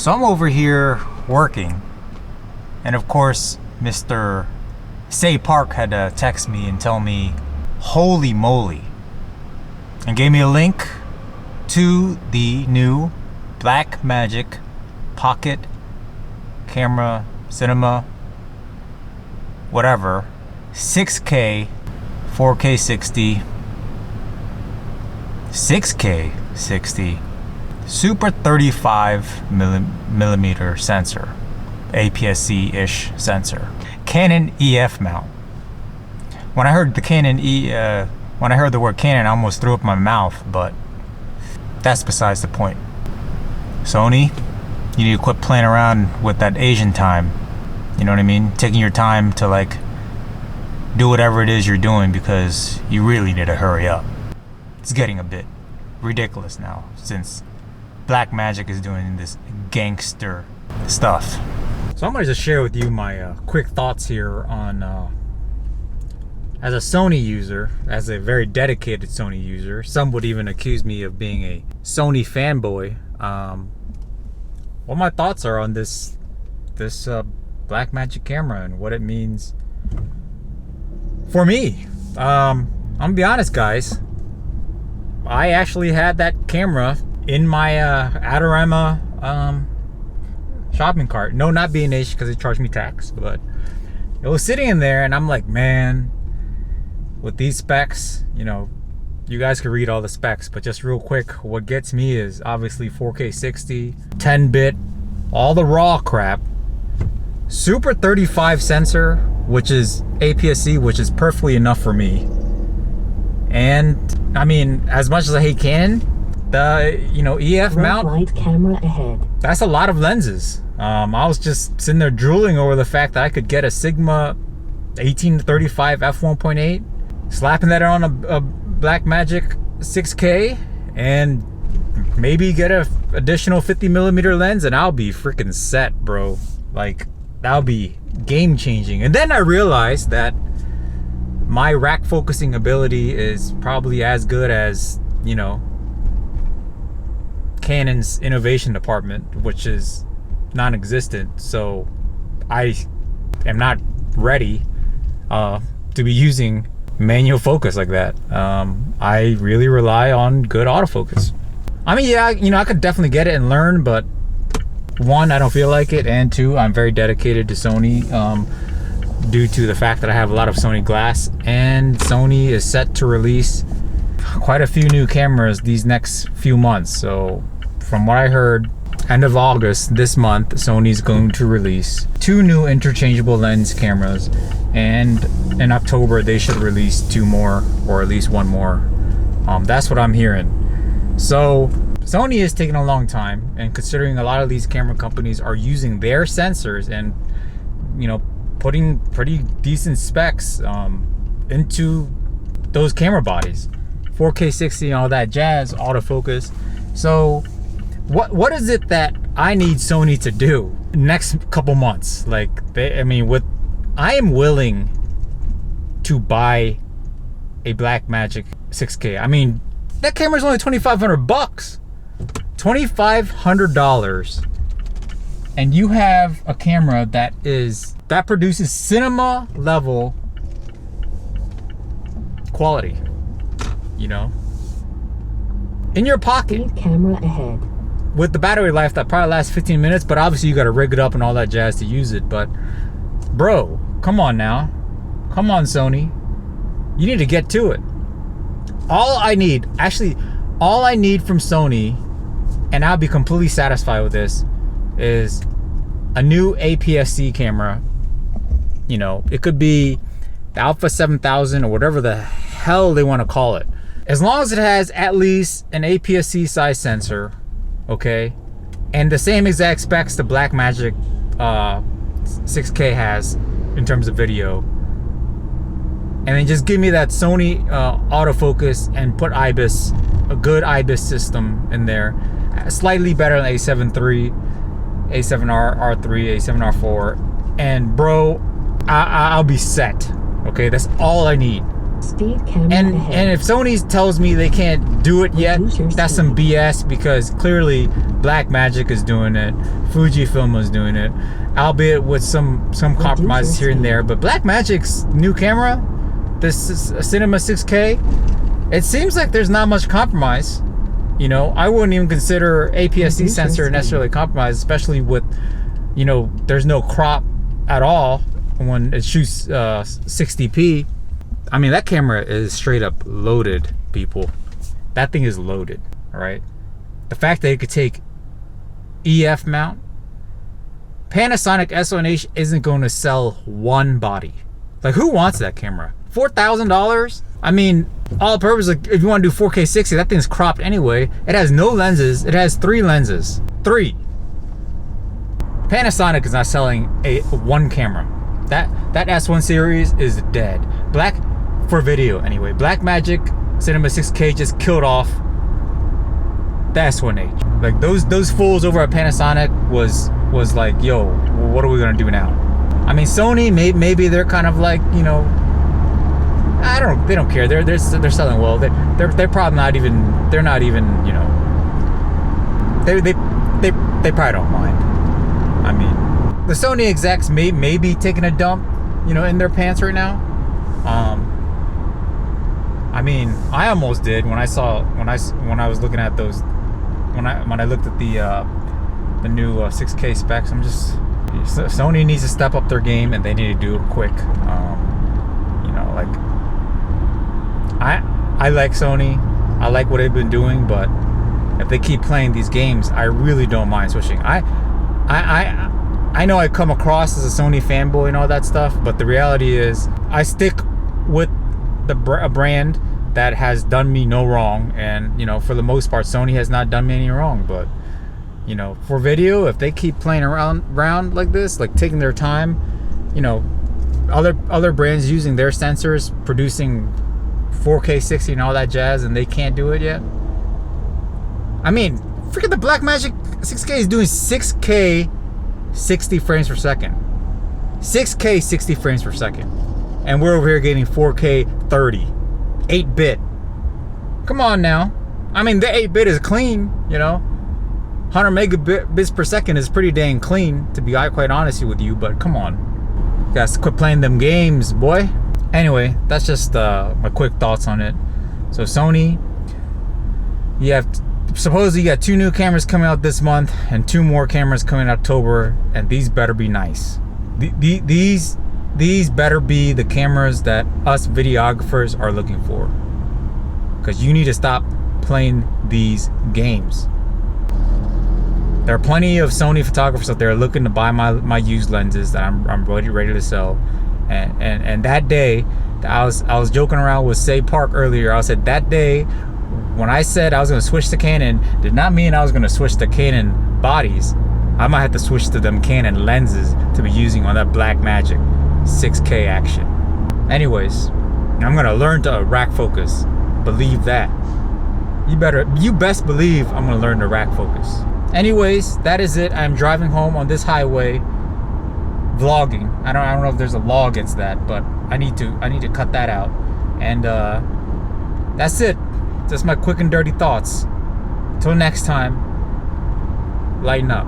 So I'm over here working, and of course Mr. Say Park had to text me and tell me holy moly, and gave me a link to the new Blackmagic Pocket Camera Cinema whatever 6K 4K 60 6K 60 Super 35 millimeter sensor, APS-C-ish sensor, Canon EF mount. When I heard the word Canon, I almost threw up my mouth, but that's besides the point. Sony, you need to quit playing around with that Asian time. You know what I mean? Taking your time to like do whatever it is you're doing, because you really need to hurry up. It's getting a bit ridiculous now since Blackmagic is doing this gangster stuff. So I'm gonna just share with you my quick thoughts here on as a Sony user, as a very dedicated Sony user. Some would even accuse me of being a Sony fanboy. What my thoughts are on this Blackmagic camera and what it means for me. I'm gonna be honest, guys. I actually had that camera in my Adorama shopping cart. No, not B&H, because it charged me tax, but it was sitting in there, and I'm like, man, with these specs, you know, you guys can read all the specs, but just real quick, what gets me is obviously 4K 60, 10-bit, all the raw crap, Super 35 sensor, which is APS-C, which is perfectly enough for me. And I mean, as much as I hate Canon, the EF mount, light camera ahead. That's a lot of lenses. I was just sitting there drooling over the fact that I could get a Sigma 18-35 f1.8, slapping that on a Blackmagic 6K, and maybe get a additional 50 millimeter lens, and I'll be freaking set, bro. Like, that'll be game changing. And then I realized that my rack focusing ability is probably as good as, Canon's innovation department, which is non-existent. So I am not ready to be using manual focus like that. I really rely on good autofocus. I mean, yeah, I could definitely get it and learn, but one, I don't feel like it, and two, I'm very dedicated to Sony due to the fact that I have a lot of Sony glass, and Sony is set to release quite a few new cameras these next few months. So from what I heard, end of August this month, Sony's going to release 2 new interchangeable lens cameras, and in October they should release 2 more, or at least 1 more. That's what I'm hearing. So Sony is taking a long time, and considering a lot of these camera companies are using their sensors and putting pretty decent specs into those camera bodies, 4K 60 and all that jazz, autofocus. So what is it that I need Sony to do next couple months? Like, I am willing to buy a Blackmagic 6K. I mean, that camera's only $2,500. $2,500, and you have a camera that produces cinema level quality, in your pocket, camera ahead, with the battery life that probably lasts 15 minutes, but obviously you got to rig it up and all that jazz to use it. But bro, come on now, come on Sony, you need to get to it. All I need from Sony, and I'll be completely satisfied with this, is a new APS-C camera. It could be the Alpha 7000 or whatever the hell they want to call it. As long as it has at least an APS-C size sensor, okay? And the same exact specs the Blackmagic 6K has in terms of video. And then just give me that Sony autofocus and put IBIS, a good IBIS system in there. Slightly better than A7 III, A7R, R3, A7R 4. And bro, I'll be set. Okay, that's all I need. Speed camera And ahead. if Sony tells me they can't do it yet, Reduce your that's some speed. BS, because clearly Blackmagic is doing it, Fujifilm is doing it, albeit with some compromises here and there. But Blackmagic's new camera, this is a Cinema 6K, it seems like there's not much compromise. You know, I wouldn't even consider APS-C sensor necessarily compromised, especially with, you know, there's no crop at all when it shoots 60p. I mean, that camera is straight up loaded, people. That thing is loaded, all right? The fact that it could take EF mount, Panasonic S1H isn't going to sell one body. Like, who wants that camera? $4,000? I mean, all purpose, like, if you want to do 4K 60, that thing's cropped anyway. It has no lenses. It has 3 lenses. 3. Panasonic is not selling one camera. That S1 series is dead. For video anyway. Blackmagic Cinema 6K just killed off the S1H. Like, those fools over at Panasonic was like, yo, what are we gonna do now? I mean, Sony, maybe they're kind of like, you know, they don't care. They're selling well. They're probably not even. They're not even. You know. They probably don't mind. I mean, the Sony execs may be taking a dump, you know, in their pants right now. I mean, I almost did when I was looking at those. When I looked at the new 6K specs, I'm just, Sony needs to step up their game, and they need to do it quick. You know, like, I like Sony. I like what they've been doing, but if they keep playing these games, I really don't mind switching. I know I come across as a Sony fanboy and all that stuff, but the reality is I stick with a brand that has done me no wrong, and, you know, for the most part, Sony has not done me any wrong. But, you know, for video, if they keep playing around like this, like taking their time, you know, other brands using their sensors, producing 4K 60 and all that jazz, and they can't do it yet. I mean, freaking the Blackmagic 6K is doing 6K 60 frames per second. 6K 60 frames per second. And we're over here getting 4K 30. 8-bit. Come on now. I mean, the 8-bit is clean, you know. 100 megabits per second is pretty dang clean, to be quite honest with you, but come on. You guys quit playing them games, boy. Anyway, that's just my quick thoughts on it. So Sony, supposedly you got 2 new cameras coming out this month and 2 more cameras coming in October, and these better be nice. These better be the cameras that us videographers are looking for, because you need to stop playing these games. There are plenty of Sony photographers out there looking to buy my used lenses that I'm ready to sell. And that day, I was joking around with Say Park earlier. I said that day when I said I was going to switch to Canon, did not mean I was going to switch to Canon bodies. I might have to switch to them Canon lenses to be using on that Blackmagic 6K action. Anyways, I'm going to learn to rack focus. Believe that. You best believe I'm going to learn to rack focus. Anyways, that is it. I'm driving home on this highway, vlogging. I don't know if there's a law against that, but I need to cut that out. And that's it. Just my quick and dirty thoughts. Till next time, lighten up.